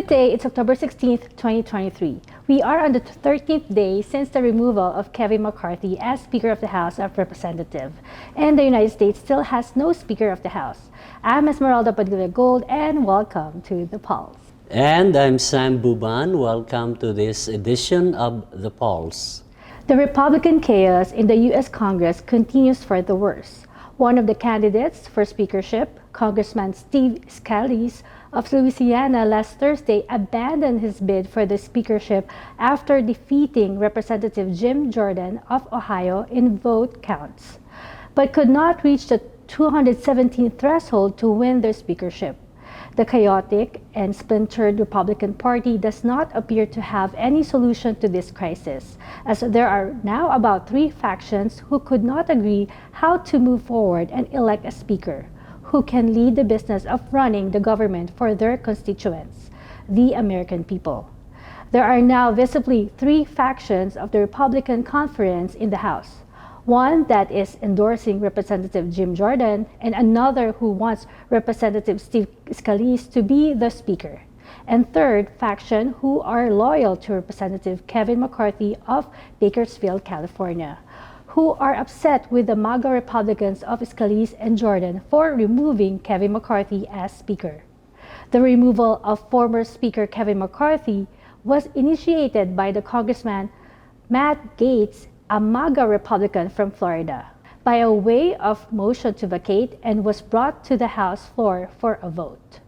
Today, it's October 16th, 2023. We are on the 13th day since the removal of Kevin McCarthy as Speaker of the House of Representatives, and the United States still has no Speaker of the House. I'm Esmeralda Padilla-Gould, and welcome to The Pulse. And I'm Sam Buban. Welcome to this edition of The Pulse. The Republican chaos in the U.S. Congress continues for the worse. One of the candidates for speakership, Congressman Steve Scalise of Louisiana, last Thursday abandoned his bid for the speakership after defeating Representative Jim Jordan of Ohio in vote counts, but could not reach the 217 threshold to win the speakership. The chaotic and splintered Republican Party does not appear to have any solution to this crisis, as there are now about 3 factions who could not agree how to move forward and elect a speaker who can lead the business of running the government for their constituents, the American people. There are now visibly 3 factions of the Republican conference in the House. One that is endorsing Representative Jim Jordan, and another who wants Representative Steve Scalise to be the speaker. And third faction who are loyal to Representative Kevin McCarthy of Bakersfield, California, who are upset with the MAGA Republicans of Scalise and Jordan for removing Kevin McCarthy as speaker. The removal of former Speaker Kevin McCarthy was initiated by the Congressman Matt Gaetz, a MAGA Republican from Florida, by a way of motion to vacate, and was brought to the House floor for a vote.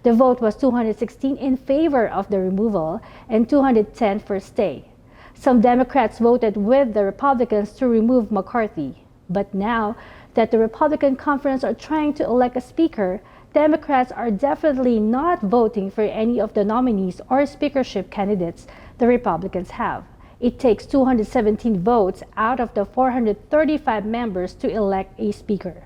The vote was 216 in favor of the removal and 210 for stay. Some Democrats voted with the Republicans to remove McCarthy, but now that the Republican conference are trying to elect a speaker, Democrats are definitely not voting for any of the nominees or speakership candidates the Republicans have. It takes 217 votes out of the 435 members to elect a speaker.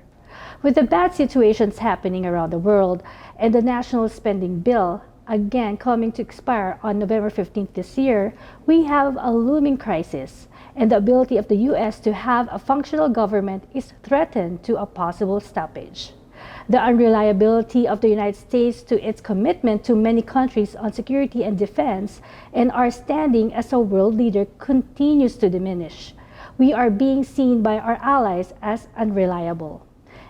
With the bad situations happening around the world and the national spending bill again coming to expire on November 15th this year, we have a looming crisis, and the ability of the U.S. to have a functional government is threatened to a possible stoppage. The unreliability of the United States to its commitment to many countries on security and defense and our standing as a world leader continues to diminish. We are being seen by our allies as unreliable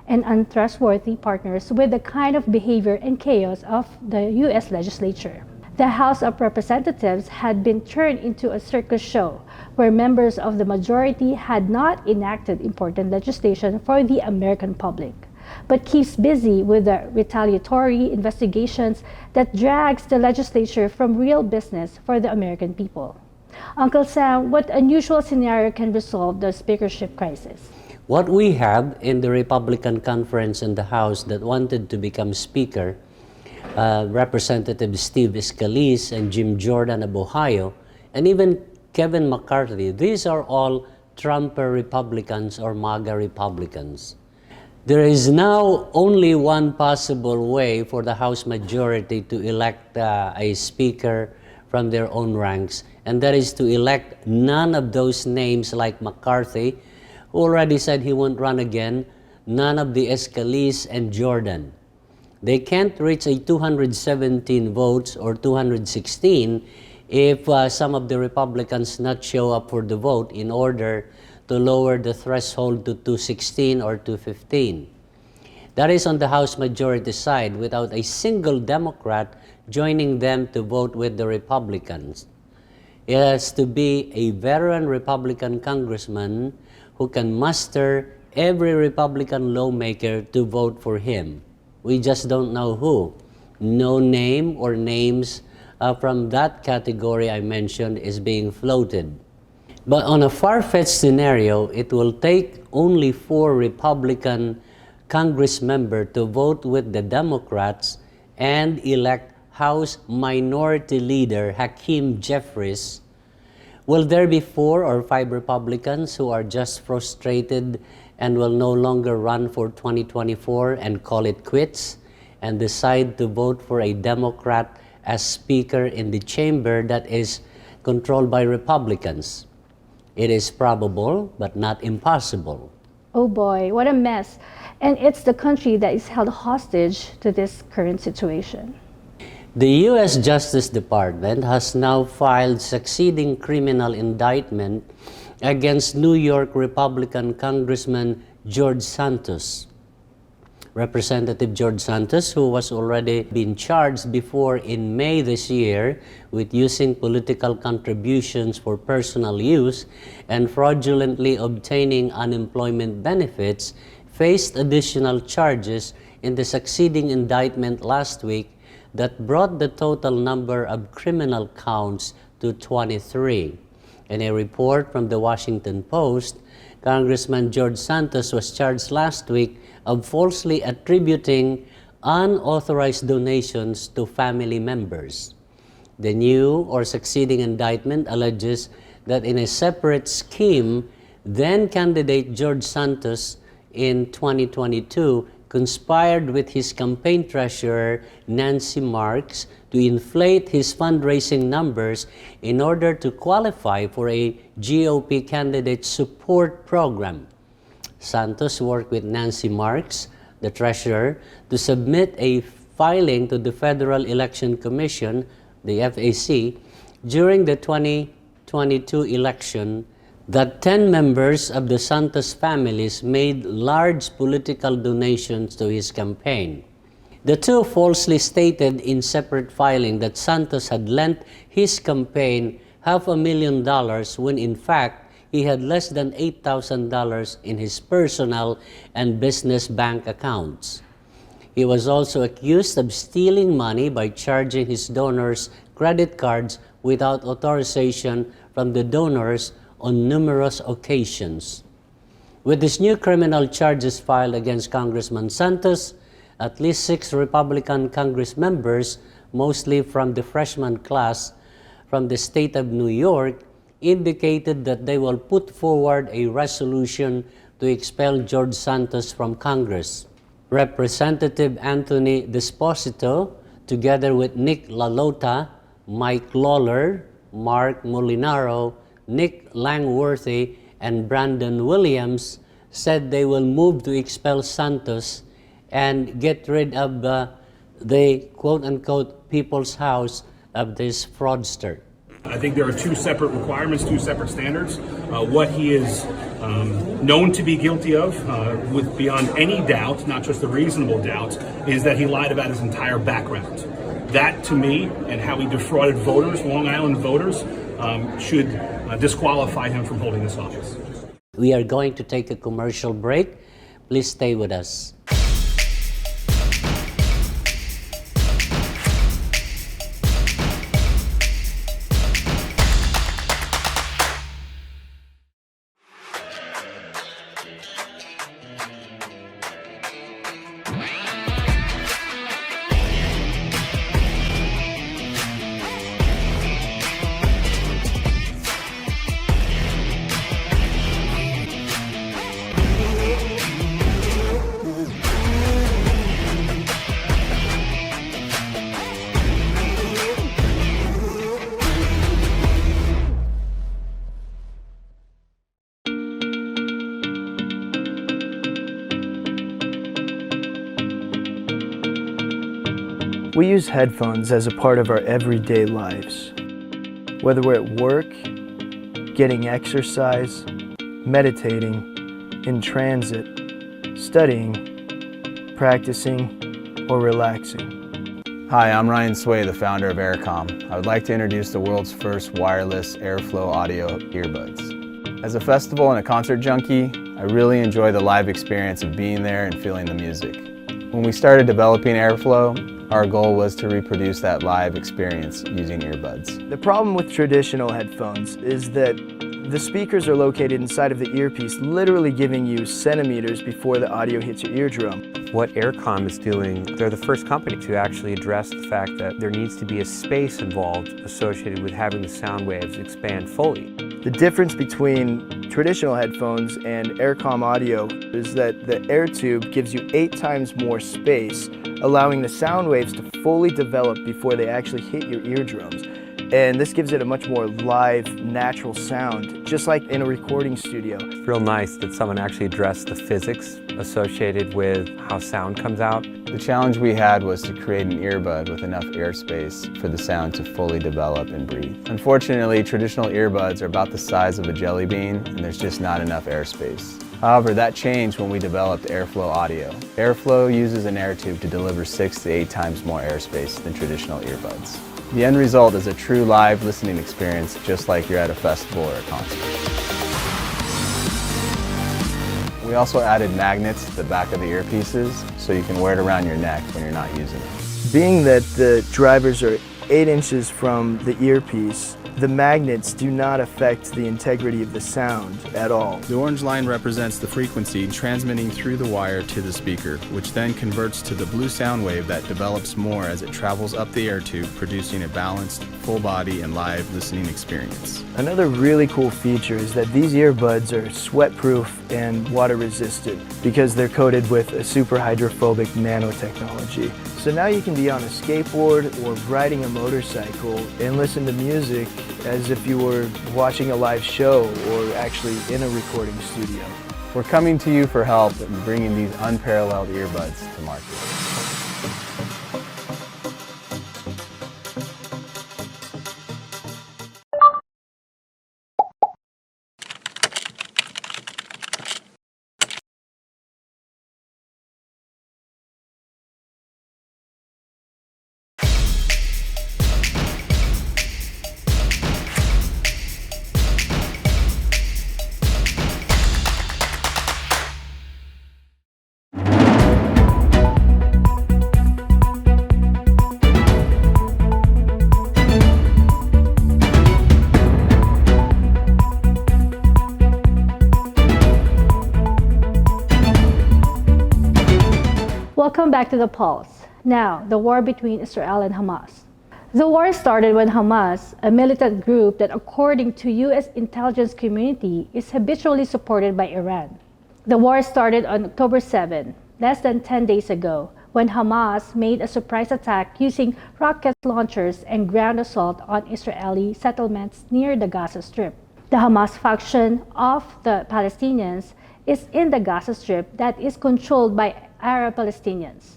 and untrustworthy partners with the kind of behavior and chaos of the U.S. legislature. The House of Representatives had been turned into a circus show where members of the majority had not enacted important legislation for the American public, but keeps busy with the retaliatory investigations that drags the legislature from real business for the American people. Uncle Sam, what unusual scenario can resolve the speakership crisis? What we have in the Republican conference in the House that wanted to become Speaker, Representative Steve Scalise and Jim Jordan of Ohio, and even Kevin McCarthy, these are all Trumper Republicans or MAGA Republicans. There is now only one possible way for the House majority to elect a speaker from their own ranks, and that is to elect none of those names like McCarthy, who already said he won't run again, none of the Scalise and Jordan. They can't reach a 217 votes or 216 if some of the Republicans not show up for the vote in order to lower the threshold to 216 or 215. That is on the House majority side, without a single Democrat joining them to vote with the Republicans. It has to be a veteran Republican congressman who can muster every Republican lawmaker to vote for him. We just don't know who. No name or names from that category I mentioned is being floated. But on a far-fetched scenario, it will take only 4 Republican Congress members to vote with the Democrats and elect House Minority Leader Hakeem Jeffries. Will there be 4 or 5 Republicans who are just frustrated and will no longer run for 2024 and call it quits and decide to vote for a Democrat as Speaker in the chamber that is controlled by Republicans? It is probable, but not impossible. Oh boy, what a mess. And it's the country that is held hostage to this current situation. The U.S. Justice Department has now filed succeeding criminal indictment against New York Republican Congressman George Santos. Representative George Santos, who was already been charged before in May this year with using political contributions for personal use and fraudulently obtaining unemployment benefits, faced additional charges in the succeeding indictment last week that brought the total number of criminal counts to 23. In a report from the Washington Post, Congressman George Santos was charged last week of falsely attributing unauthorized donations to family members. The new or succeeding indictment alleges that in a separate scheme, then-candidate George Santos in 2022 conspired with his campaign treasurer, Nancy Marks, to inflate his fundraising numbers in order to qualify for a GOP candidate support program. Santos worked with Nancy Marks, the treasurer, to submit a filing to the Federal Election Commission, the FAC, during the 2022 election that 10 members of the Santos families made large political donations to his campaign. The two falsely stated in separate filing that Santos had lent his campaign $500,000 when in fact he had less than $8,000 in his personal and business bank accounts. He was also accused of stealing money by charging his donors credit cards without authorization from the donors on numerous occasions. With these new criminal charges filed against Congressman Santos, at least 6 Republican Congress members, mostly from the freshman class from the state of New York, indicated that they will put forward a resolution to expel George Santos from Congress. Representative Anthony Desposito, together with Nick LaLota, Mike Lawler, Mark Molinaro, Nick Langworthy, and Brandon Williams, said they will move to expel Santos and get rid of the quote-unquote people's house of this fraudster. I think there are 2 separate requirements, 2 separate standards. What he is known to be guilty of, with beyond any doubt, not just a reasonable doubt, is that he lied about his entire background. That, to me, and how he defrauded voters, Long Island voters, should disqualify him from holding this office. We are going to take a commercial break. Please stay with us. We use headphones as a part of our everyday lives. Whether we're at work, getting exercise, meditating, in transit, studying, practicing, or relaxing. Hi, I'm Ryan Sway, the founder of Aircom. I would like to introduce the world's first wireless airflow audio earbuds. As a festival and a concert junkie, I really enjoy the live experience of being there and feeling the music. When we started developing Airflow, our goal was to reproduce that live experience using earbuds. The problem with traditional headphones is that the speakers are located inside of the earpiece, literally giving you centimeters before the audio hits your eardrum. What Aircom is doing, they're the first company to actually address the fact that there needs to be a space involved associated with having the sound waves expand fully. The difference between traditional headphones and Aircom audio is that the air tube gives you 8 times more space, allowing the sound waves to fully develop before they actually hit your eardrums. And this gives it a much more live, natural sound, just like in a recording studio. It's real nice that someone actually addressed the physics associated with how sound comes out. The challenge we had was to create an earbud with enough airspace for the sound to fully develop and breathe. Unfortunately, traditional earbuds are about the size of a jelly bean, and there's just not enough airspace. However, that changed when we developed Airflow Audio. Airflow uses an air tube to deliver 6 to 8 times more airspace than traditional earbuds. The end result is a true live listening experience, just like you're at a festival or a concert. We also added magnets to the back of the earpieces so you can wear it around your neck when you're not using it. Being that the drivers are 8 inches from the earpiece, the magnets do not affect the integrity of the sound at all. The orange line represents the frequency transmitting through the wire to the speaker, which then converts to the blue sound wave that develops more as it travels up the air tube, producing a balanced, full body and live listening experience. Another really cool feature is that these earbuds are sweat-proof and water-resistant because they're coated with a super hydrophobic nanotechnology. So now you can be on a skateboard or riding a motorcycle and listen to music as if you were watching a live show or actually in a recording studio. We're coming to you for help in bringing these unparalleled earbuds to market. Welcome back to The Pulse. Now, the war between Israel and Hamas. The war started when Hamas, a militant group that according to U.S. intelligence community is habitually supported by Iran. The war started on October 7, less than 10 days ago, when Hamas made a surprise attack using rocket launchers and ground assault on Israeli settlements near the Gaza Strip. The Hamas faction of the Palestinians is in the Gaza Strip that is controlled by Arab Palestinians.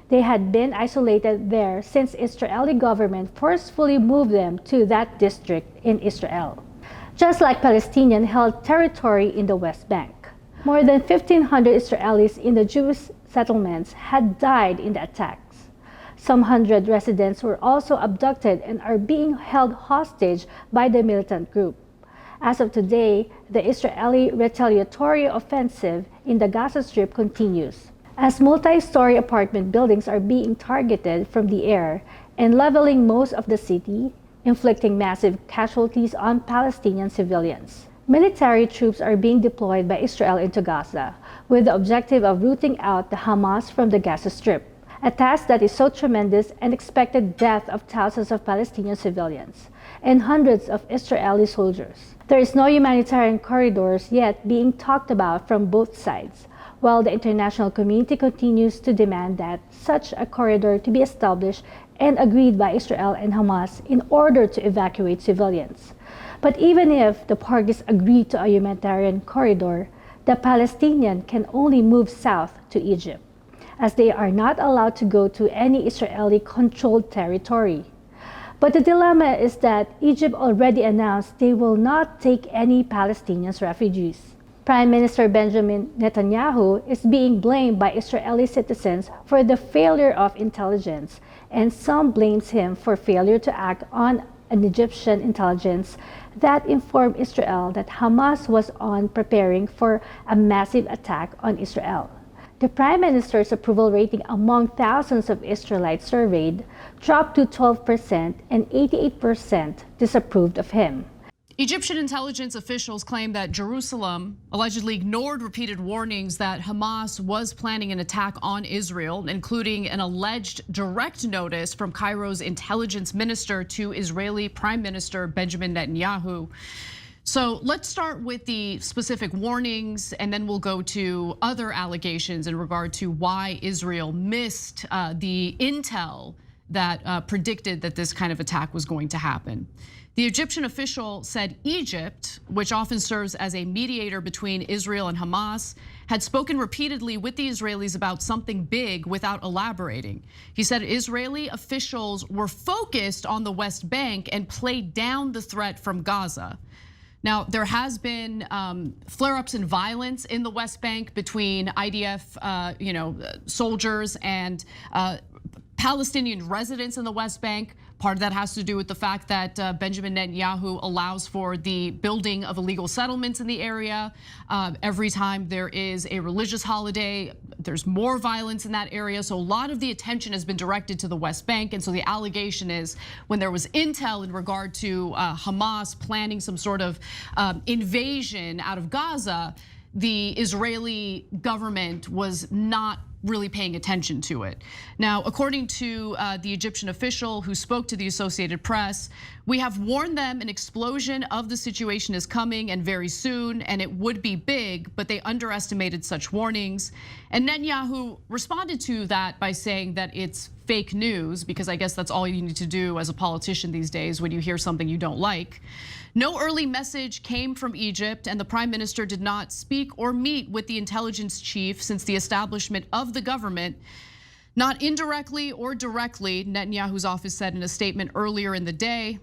They had been isolated there since Israeli government forcefully moved them to that district in Israel, just like Palestinian-held territory in the West Bank. More than 1,500 Israelis in the Jewish settlements had died in the attacks. Some 100 residents were also abducted and are being held hostage by the militant group. As of today, the Israeli retaliatory offensive in the Gaza Strip continues, as multi-story apartment buildings are being targeted from the air and leveling most of the city, inflicting massive casualties on Palestinian civilians. Military troops are being deployed by Israel into Gaza, with the objective of rooting out the Hamas from the Gaza Strip, a task that is so tremendous and expected death of thousands of Palestinian civilians and hundreds of Israeli soldiers. There is no humanitarian corridors yet being talked about from both sides, while the international community continues to demand that such a corridor to be established and agreed by Israel and Hamas in order to evacuate civilians. But even if the parties agree to a humanitarian corridor, the Palestinians can only move south to Egypt, as they are not allowed to go to any Israeli-controlled territory. But the dilemma is that Egypt already announced they will not take any Palestinian refugees. Prime Minister Benjamin Netanyahu is being blamed by Israeli citizens for the failure of intelligence, and some blames him for failure to act on an Egyptian intelligence that informed Israel that Hamas was on preparing for a massive attack on Israel. The Prime Minister's approval rating among thousands of Israelites surveyed dropped to 12% and 88% disapproved of him. Egyptian intelligence officials claim that Jerusalem allegedly ignored repeated warnings that Hamas was planning an attack on Israel, including an alleged direct notice from Cairo's intelligence minister to Israeli Prime Minister Benjamin Netanyahu. So let's start with the specific warnings, and then we'll go to other allegations in regard to why Israel missed the intel that predicted that this kind of attack was going to happen. The Egyptian official said Egypt, which often serves as a mediator between Israel and Hamas, had spoken repeatedly with the Israelis about something big without elaborating. He said Israeli officials were focused on the West Bank and played down the threat from Gaza. Now, there has been flare-ups in violence in the West Bank between IDF, soldiers and Palestinian residents in the West Bank. Part of that has to do with the fact that Benjamin Netanyahu allows for the building of illegal settlements in the area. Every time there is a religious holiday, there's more violence in that area. So a lot of the attention has been directed to the West Bank. And so the allegation is when there was intel in regard to Hamas planning some sort of invasion out of Gaza, the Israeli government was not really paying attention to it. Now, according to the Egyptian official who spoke to the Associated Press, we have warned them an explosion of the situation is coming and very soon, and it would be big, but they underestimated such warnings. And Netanyahu responded to that by saying that it's fake news, because I guess that's all you need to do as a politician these days when you hear something you don't like. No early message came from Egypt, and the prime minister did not speak or meet with the intelligence chief since the establishment of the government. Not indirectly or directly, Netanyahu's office said in a statement earlier in the day,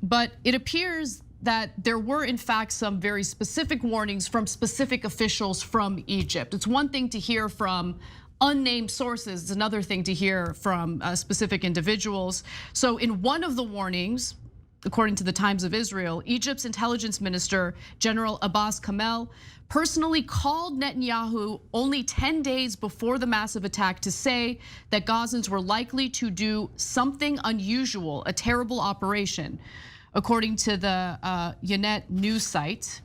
but it appears that there were in fact some very specific warnings from specific officials from Egypt. It's one thing to hear from unnamed sources, it's another thing to hear from specific individuals. So in one of the warnings, according to the Times of Israel, Egypt's intelligence minister, General Abbas Kamel, personally called Netanyahu only 10 days before the massive attack to say that Gazans were likely to do something unusual, a terrible operation, according to the Ynet news site.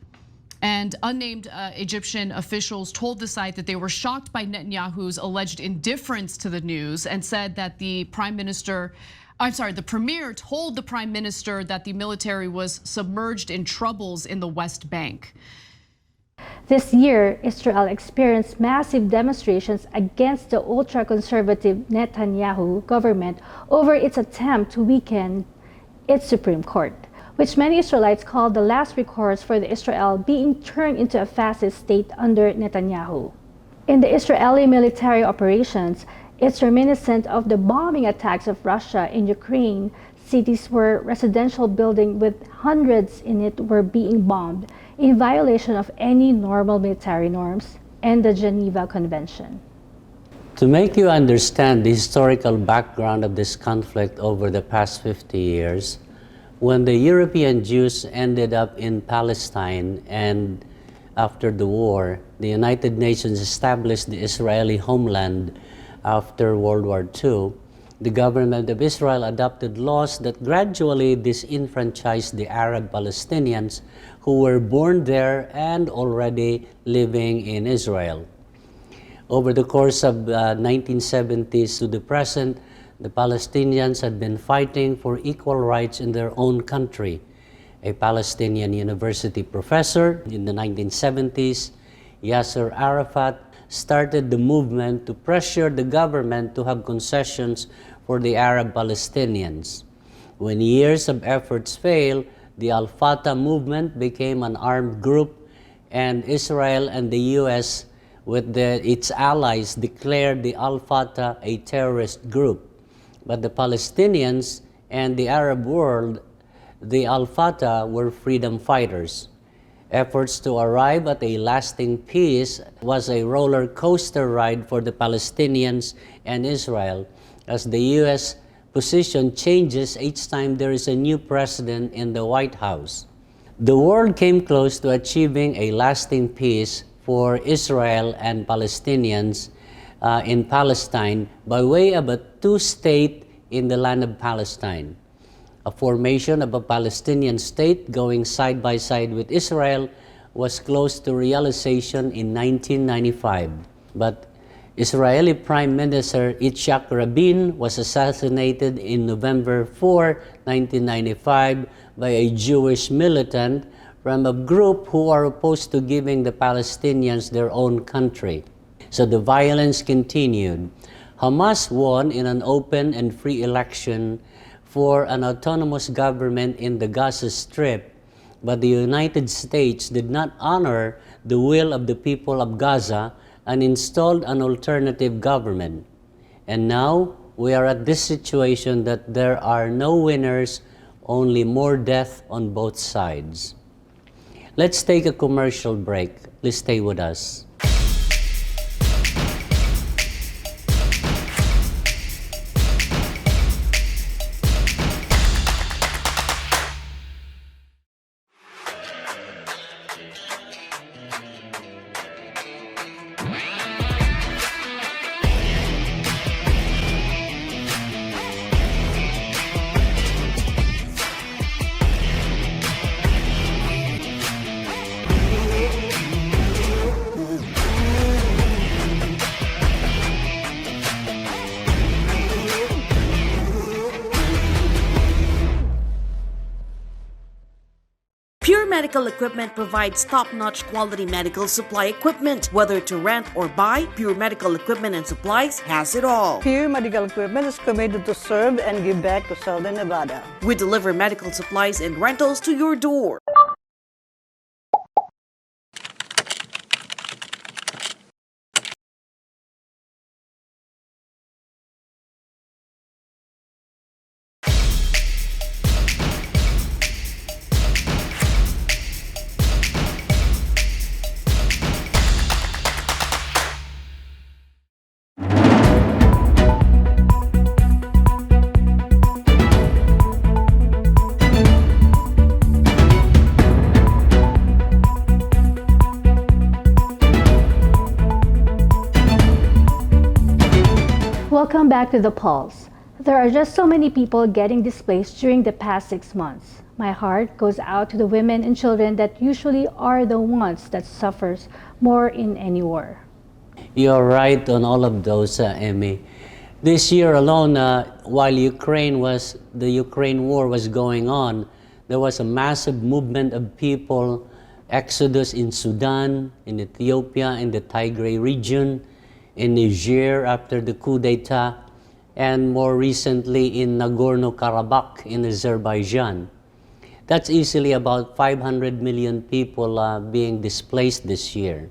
And unnamed Egyptian officials told the site that they were shocked by Netanyahu's alleged indifference to the news and said that the premier told the prime minister that the military was submerged in troubles in the West Bank. This year, Israel experienced massive demonstrations against the ultra-conservative Netanyahu government over its attempt to weaken its Supreme Court, which many Israelites call the last recourse for the Israel being turned into a fascist state under Netanyahu. In the Israeli military operations, it's reminiscent of the bombing attacks of Russia in Ukraine. Cities where residential buildings with hundreds in it were being bombed in violation of any normal military norms and the Geneva Convention. To make you understand the historical background of this conflict over the past 50 years, when the European Jews ended up in Palestine and after the war, the United Nations established the Israeli homeland after World War II, the government of Israel adopted laws that gradually disenfranchised the Arab Palestinians who were born there and already living in Israel. Over the course of 1970s to the present, the Palestinians had been fighting for equal rights in their own country. A Palestinian university professor in the 1970s, Yasser Arafat, started the movement to pressure the government to have concessions for the Arab Palestinians. When years of efforts failed, the Al-Fatah movement became an armed group, and Israel and the US with its allies declared the Al-Fatah a terrorist group. But the Palestinians and the Arab world, the Al-Fatah, were freedom fighters. Efforts to arrive at a lasting peace was a roller coaster ride for the Palestinians and Israel, as the US position changes each time there is a new president in the White House. The world came close to achieving a lasting peace for Israel and Palestinians in Palestine by way of a two-state in the land of Palestine. A formation of a Palestinian state going side by side with Israel was close to realization in 1995. But Israeli Prime Minister Yitzhak Rabin was assassinated in November 4, 1995 by a Jewish militant from a group who are opposed to giving the Palestinians their own country. So the violence continued. Hamas won in an open and free election for an autonomous government in the Gaza Strip, but the United States did not honor the will of the people of Gaza and installed an alternative government. And now we are at this situation that there are no winners, only more death on both sides. Let's take a commercial break. Please stay with us. Pure Medical Equipment provides top-notch quality medical supply equipment. Whether to rent or buy, Pure Medical Equipment and Supplies has it all. Pure Medical Equipment is committed to serve and give back to Southern Nevada. We deliver medical supplies and rentals to your door. Welcome back to The Pulse. There are just so many people getting displaced during the past 6 months. My heart goes out to the women and children that usually are the ones that suffers more in any war. You're right on all of those, Amie. This year alone, while the Ukraine war was going on, there was a massive movement of people, exodus in Sudan, in Ethiopia, in the Tigray region, in Niger after the coup d'etat, and more recently in Nagorno-Karabakh in Azerbaijan. That's easily about 500 million people being displaced this year.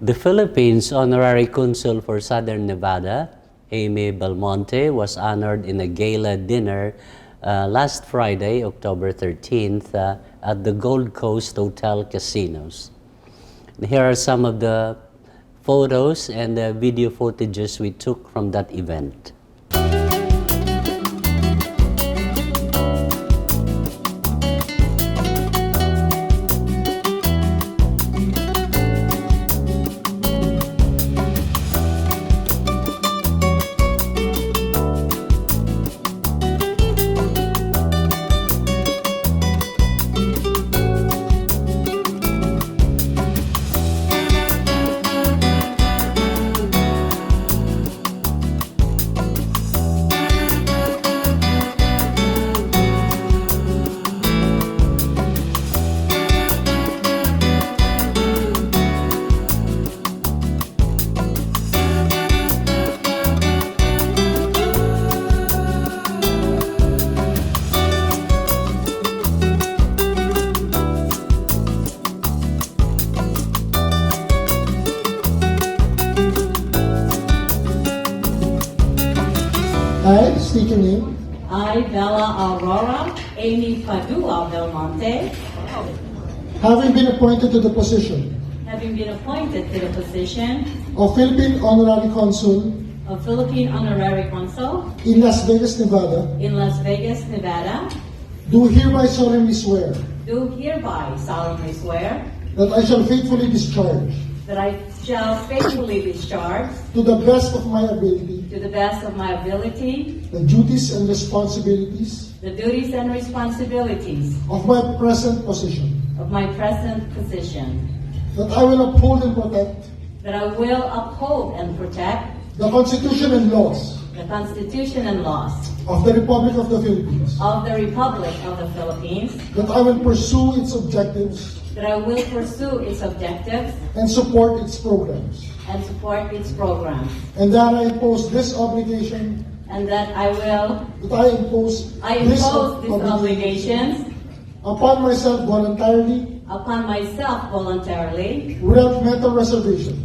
The Philippines' Honorary Consul for Southern Nevada, Amie Belmonte, was honored in a gala dinner last Friday, October 13th, at the Gold Coast Hotel Casinos. Here are some of the photos and the video footages we took from that event. I state your name. I, Bella Aurora, Amie Padua Belmonte, Having been appointed to the position having been appointed to the position of Philippine Honorary Consul of Philippine Honorary Consul in Las Vegas, Nevada, in Las Vegas, Nevada, do hereby solemnly swear do hereby solemnly swear that I shall faithfully discharge, that I shall faithfully discharge to the best of my ability, to the best of my ability the duties and responsibilities the duties and responsibilities of my present position, of my present position, that I will uphold and protect that I will uphold and protect the Constitution and laws the Constitution and laws of the Republic of the Philippines, of the Republic of the Philippines, that I will pursue its objectives that I will pursue its objectives and support its programs, and support its programs, and that I impose this obligation and that I impose these obligations upon myself voluntarily, without mental reservation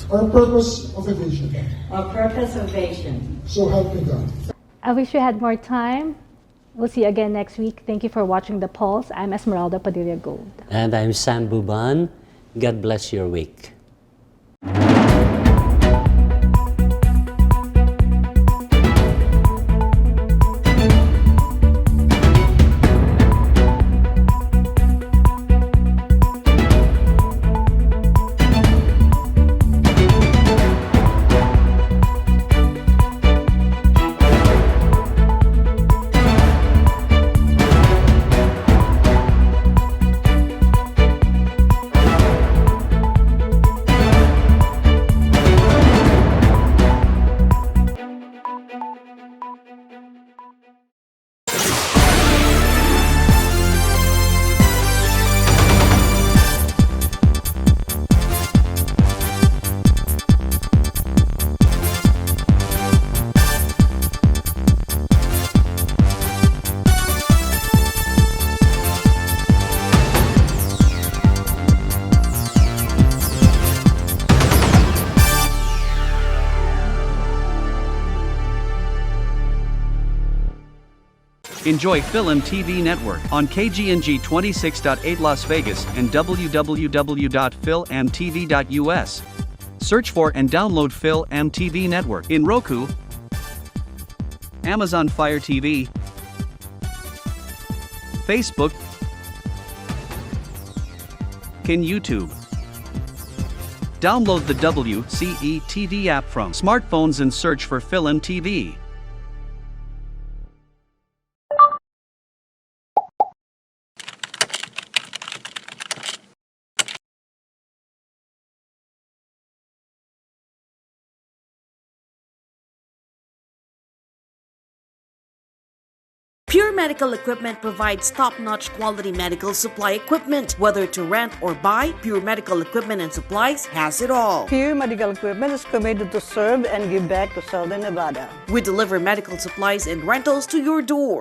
or purpose of evasion. So help me God. I wish we had more time. We'll see you again next week. Thank you for watching The Pulse. I'm Esmeralda Padilla-Gould. And I'm Sam Buban. God bless your week. Enjoy FILAMTV Network on KGNG 26.8 Las Vegas and www.filamtv.us. Search for and download FILAMTV Network in Roku, Amazon Fire TV, Facebook, and YouTube. Download the WCE TV app from smartphones and search for FILAMTV. Pure Medical Equipment provides top-notch quality medical supply equipment. Whether to rent or buy, Pure Medical Equipment and Supplies has it all. Pure Medical Equipment is committed to serve and give back to Southern Nevada. We deliver medical supplies and rentals to your door.